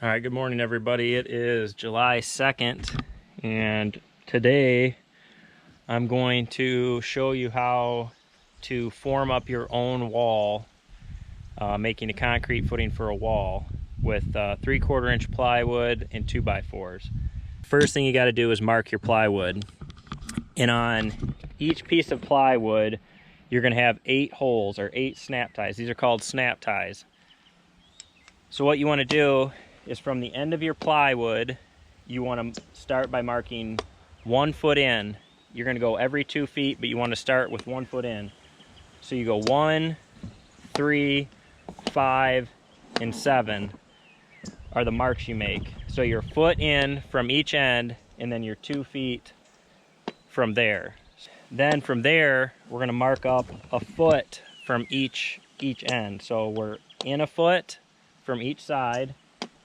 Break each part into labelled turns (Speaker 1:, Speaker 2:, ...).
Speaker 1: All right, good morning everybody. It is July 2nd and today I'm going to show you how to form up your own wall, making a concrete footing for a wall with 3/4 inch plywood and 2x4s. First thing you got to do is mark your plywood, and on each piece of plywood you're going to have 8 holes or 8 snap ties. These are called snap ties. So what you want to do is from the end of your plywood, you want to start by marking 1 foot in. You're going to go every 2 feet, but you want to start with 1 foot in. So you go 1, 3, 5, and 7 are the marks you make. So you're a foot in from each end, and then you're 2 feet from there. Then from there, we're going to mark up a foot from each end. So we're in a foot from each side,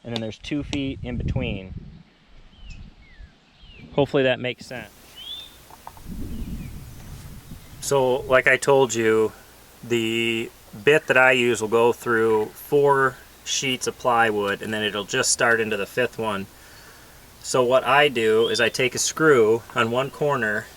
Speaker 1: and then there's 2 feet in between. Hopefully that makes sense. So like I told you, the bit that I use will go through 4 sheets of plywood, and then it'll just start into the 5th one. So what I do is I take a screw on one corner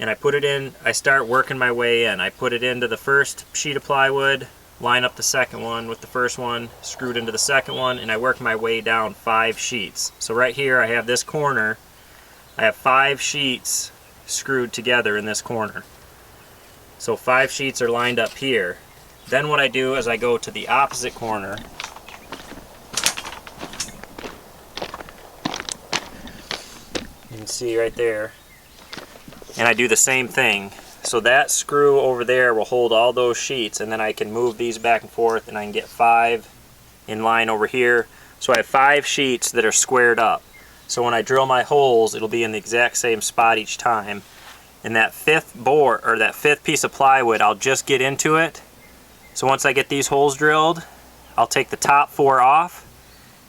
Speaker 1: and I put it in. I start working my way in. I put it into the first sheet of plywood, line up the second one with the first one, screwed into the second one, and I work my way down 5 sheets. So right here I have this corner, I have 5 sheets screwed together in this corner. So 5 sheets are lined up here. Then what I do is I go to the opposite corner, you can see right there, and I do the same thing. So that screw over there will hold all those sheets, and then I can move these back and forth, and I can get 5 in line over here. So I have 5 sheets that are squared up. So when I drill my holes, it'll be in the exact same spot each time. And that 5th board, or that 5th piece of plywood, I'll just get into it. So once I get these holes drilled, I'll take the top 4 off,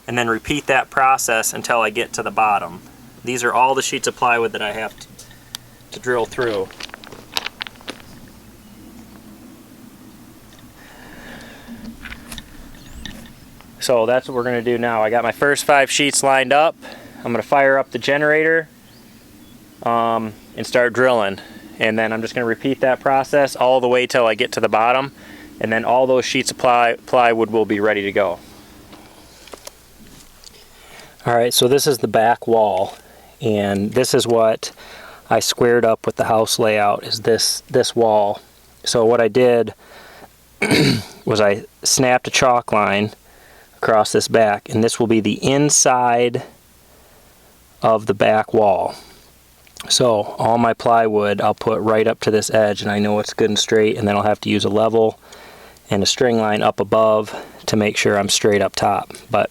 Speaker 1: and then repeat that process until I get to the bottom. These are all the sheets of plywood that I have to drill through. So that's what we're going to do now. I got my first 5 sheets lined up. I'm going to fire up the generator and start drilling. And then I'm just going to repeat that process all the way till I get to the bottom. And then all those sheets of plywood will be ready to go. Alright, so this is the back wall. And this is what I squared up with the house layout, is this wall. So what I did was I snapped a chalk line across this back, and this will be the inside of the back wall. So all my plywood I'll put right up to this edge, and I know it's good and straight, and then I'll have to use a level and a string line up above to make sure I'm straight up top. But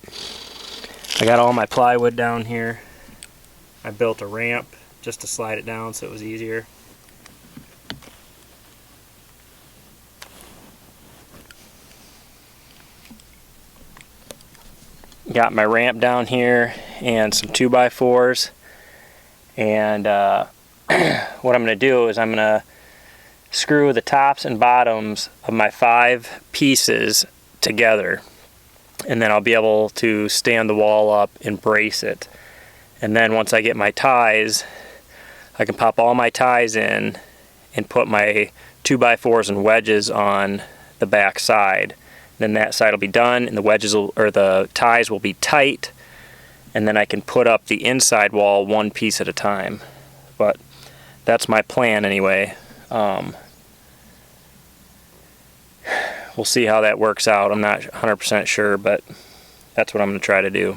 Speaker 1: I got all my plywood down here. I built a ramp just to slide it down so it was easier. Got my ramp down here and some 2x4s, and what I'm going to do is I'm going to screw the tops and bottoms of my 5 pieces together, and then I'll be able to stand the wall up and brace it. And then once I get my ties, I can pop all my ties in and put my 2x4s and wedges on the back side. Then that side will be done, and the wedges or the ties will be tight, and then I can put up the inside wall 1 piece at a time. But that's my plan anyway. We'll see how that works out. I'm not 100% sure, but that's what I'm going to try to do.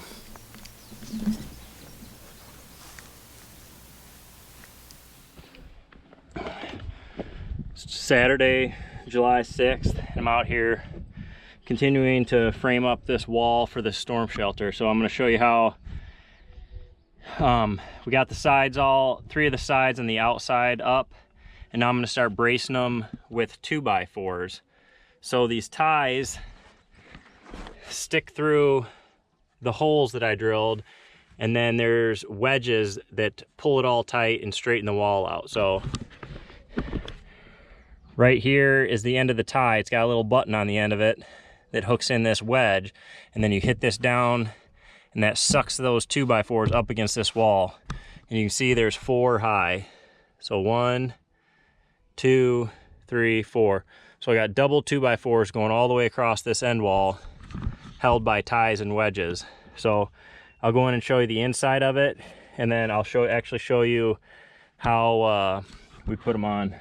Speaker 1: It's Saturday, July 6th. I'm out here continuing to frame up this wall for the storm shelter. So I'm going to show you how we got the sides, all 3 of the sides and the outside up, and now I'm going to start bracing them with 2x4s. So these ties stick through the holes that I drilled, and then there's wedges that pull it all tight and straighten the wall out. So right here is the end of the tie. It's got a little button on the end of it that hooks in this wedge, and then you hit this down and that sucks those 2x4s up against this wall. And you can see there's 4 high. So 1, 2, 3, 4. So I got double 2x4s going all the way across this end wall, held by ties and wedges. So I'll go in and show you the inside of it, and then I'll actually show you how we put them on.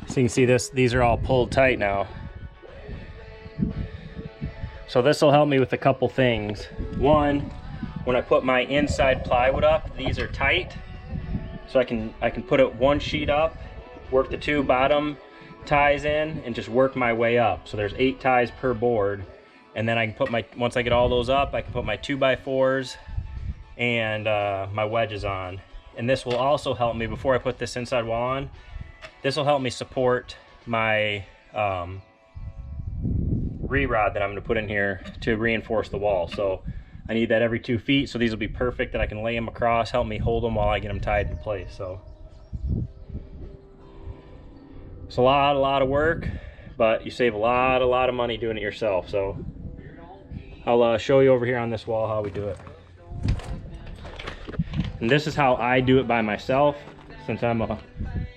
Speaker 1: So you can see these are all pulled tight now. So this will help me with a couple things. One, when I put my inside plywood up, these are tight. So I can put it one sheet up, work the 2 bottom ties in, and just work my way up. So there's 8 ties per board. And then I can put once I get all those up, I can put my 2x4s and my wedges on. And this will also help me, before I put this inside wall on, this will help me support my re-rod that I'm going to put in here to reinforce the wall. So I need that every 2 feet, so these will be perfect that I can lay them across, help me hold them while I get them tied in place. So it's a lot of work, but you save a lot of money doing it yourself. So I'll show you over here on this wall how we do it. And this is how I do it by myself, since I'm a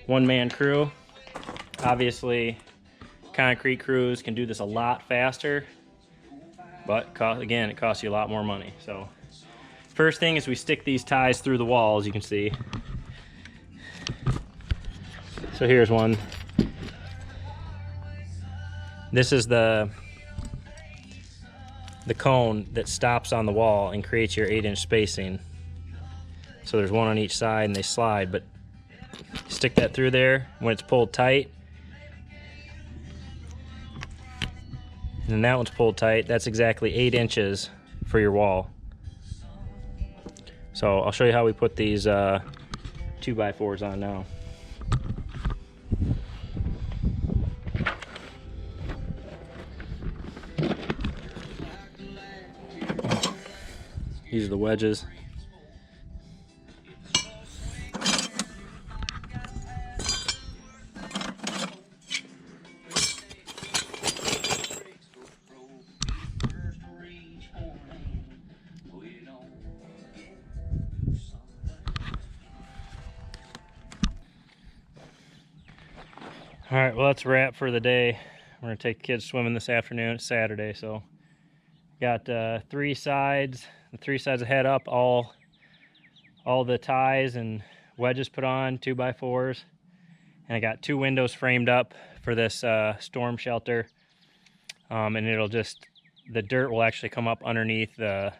Speaker 1: one-man crew. Obviously concrete crews can do this a lot faster, but again, it costs you a lot more money. So first thing is we stick these ties through the wall, as you can see. So here's one. This is the cone that stops on the wall and creates your 8-inch spacing. So there's one on each side and they slide, but stick that through there when it's pulled tight. And then that one's pulled tight. That's exactly 8 inches for your wall. So I'll show you how we put these 2x4s on now. These are the wedges. All right, well, that's a wrap for the day. We're gonna take the kids swimming this afternoon. It's Saturday, so got 3 sides, the 3 sides of head up, all the ties and wedges put on, 2x4s, and I got 2 windows framed up for this storm shelter. And it'll just, the dirt will actually come up underneath the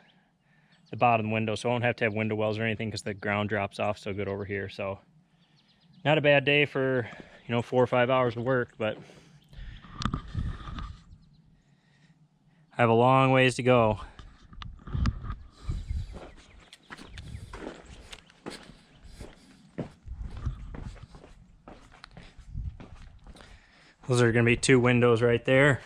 Speaker 1: bottom window, so I won't have to have window wells or anything because the ground drops off so good over here. So not a bad day for, 4 or 5 hours of work, but I have a long ways to go. Those are going to be 2 windows right there.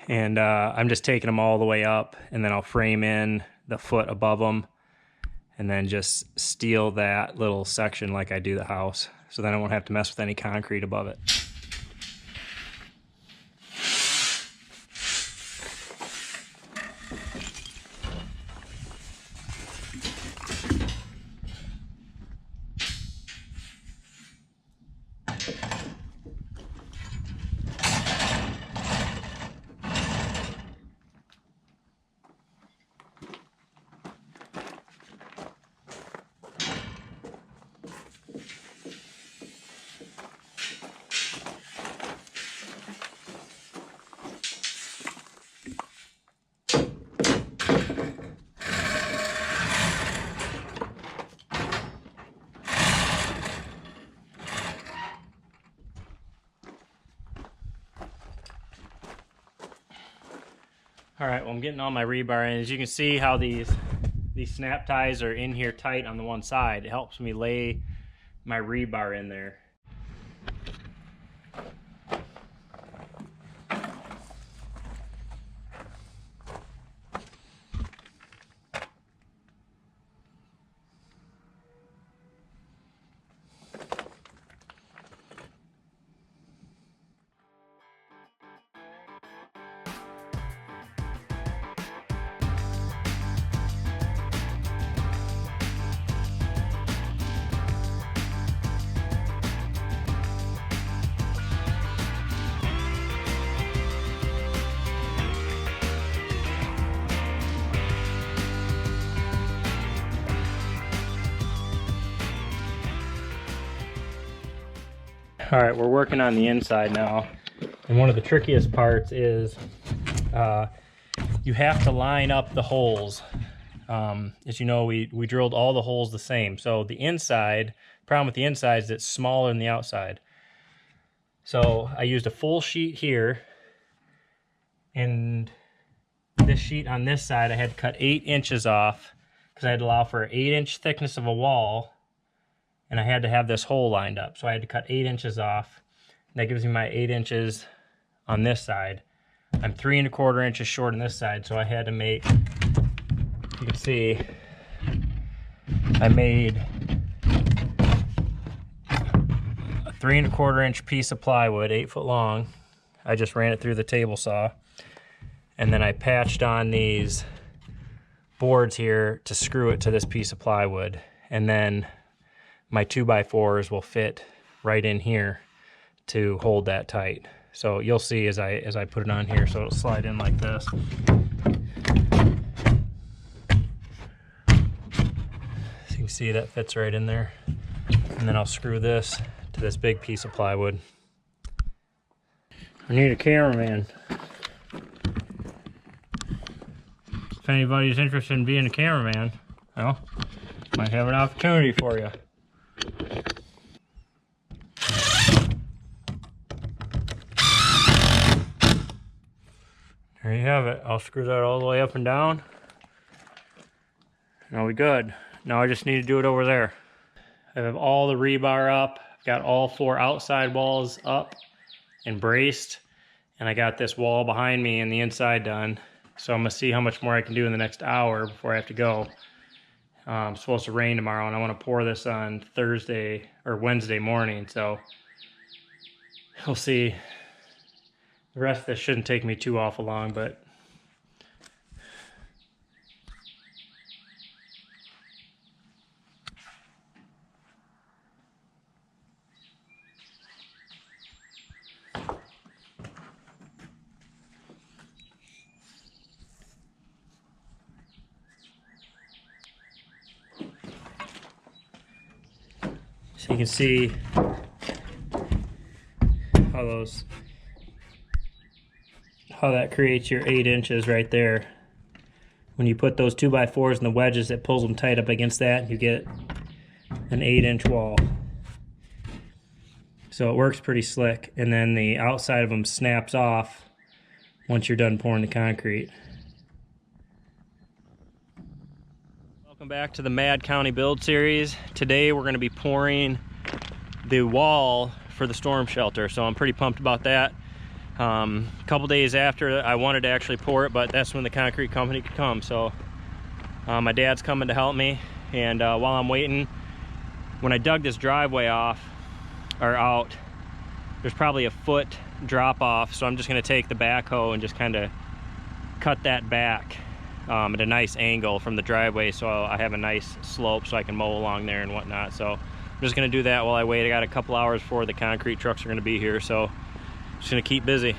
Speaker 1: And I'm just taking them all the way up, and then I'll frame in the foot above them and then just steel that little section like I do the house. So then I won't have to mess with any concrete above it. All right, well, I'm getting all my rebar in. As you can see how these snap ties are in here tight on the one side. It helps me lay my rebar in there. All right, we're working on the inside now. And one of the trickiest parts is you have to line up the holes. As you know, we drilled all the holes the same. So the inside, problem with the inside is it's smaller than the outside. So I used a full sheet here, and this sheet on this side I had to cut 8 inches off because I had to allow for an 8-inch thickness of a wall, and I had to have this hole lined up. So I had to cut 8 inches off. And that gives me my 8 inches on this side. I'm 3 1/4 inches short on this side, so I had to make, you can see, I made a 3 1/4 inch piece of plywood, 8 foot long. I just ran it through the table saw. And then I patched on these boards here to screw it to this piece of plywood. And then my 2x4s will fit right in here to hold that tight. So you'll see as I put it on here, so it'll slide in like this. So you can see that fits right in there. And then I'll screw this to this big piece of plywood. I need a cameraman. If anybody's interested in being a cameraman, well, might have an opportunity for you. There you have it. I'll screw that all the way up and down. Now we good. Now I just need to do it over there. I have all the rebar up. I've got all 4 outside walls up and braced. And I got this wall behind me and the inside done. So I'm gonna see how much more I can do in the next hour before I have to go. It's supposed to rain tomorrow, and I want to pour this on Thursday or Wednesday morning. So we'll see. The rest of this shouldn't take me too awful long, but so you can see how that creates your 8 inches right there. When you put those 2x4s in the wedges, it pulls them tight up against that, and you get an 8-inch wall. So it works pretty slick, and then the outside of them snaps off once you're done pouring the concrete. Welcome back to the Mad County Build Series. Today we're going to be pouring the wall for the storm shelter, so I'm pretty pumped about that. A couple days after I wanted to actually pour it, but that's when the concrete company could come. So my dad's coming to help me, and while I'm waiting, when I dug this driveway out, there's probably a foot drop off, so I'm just going to take the backhoe and just kind of cut that back at a nice angle from the driveway, so I have a nice slope so I can mow along there and whatnot. So I'm just going to do that while I wait. I got a couple hours before the concrete trucks are going to be here, so just gonna keep busy.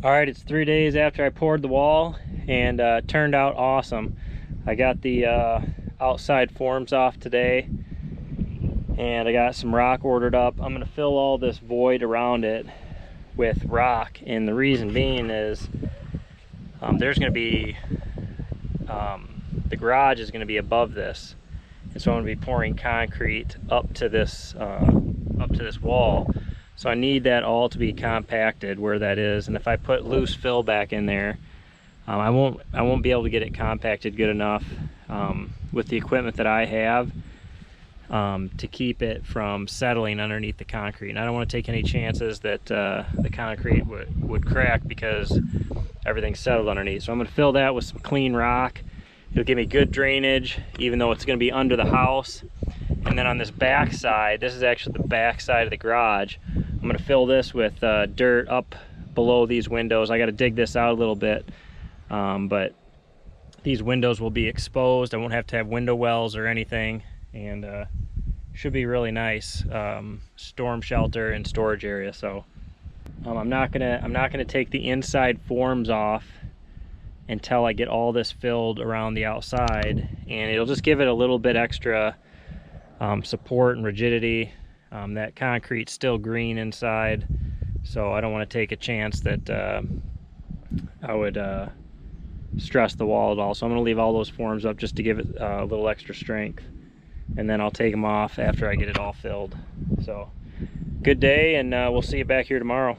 Speaker 1: All right, it's 3 days after I poured the wall, and it turned out awesome. I got the outside forms off today, and I got some rock ordered up. I'm gonna fill all this void around it with rock, and the reason being is there's gonna be the garage is gonna be above this, and so I'm gonna be pouring concrete up to this wall. So I need that all to be compacted where that is, and if I put loose fill back in there, I won't be able to get it compacted good enough with the equipment that I have to keep it from settling underneath the concrete. And I don't want to take any chances that the concrete would crack because everything's settled underneath. So I'm going to fill that with some clean rock. It'll give me good drainage, even though it's going to be under the house. And then on this back side, this is actually the back side of the garage, I'm going to fill this with dirt up below these windows. I got to dig this out a little bit, but these windows will be exposed. I won't have to have window wells or anything, and should be really nice storm shelter and storage area. So I'm not gonna take the inside forms off until I get all this filled around the outside, and it'll just give it a little bit extra support and rigidity. That concrete's still green inside, so I don't want to take a chance that I would stress the wall at all. So I'm going to leave all those forms up just to give it a little extra strength, and then I'll take them off after I get it all filled. So good day, and we'll see you back here tomorrow.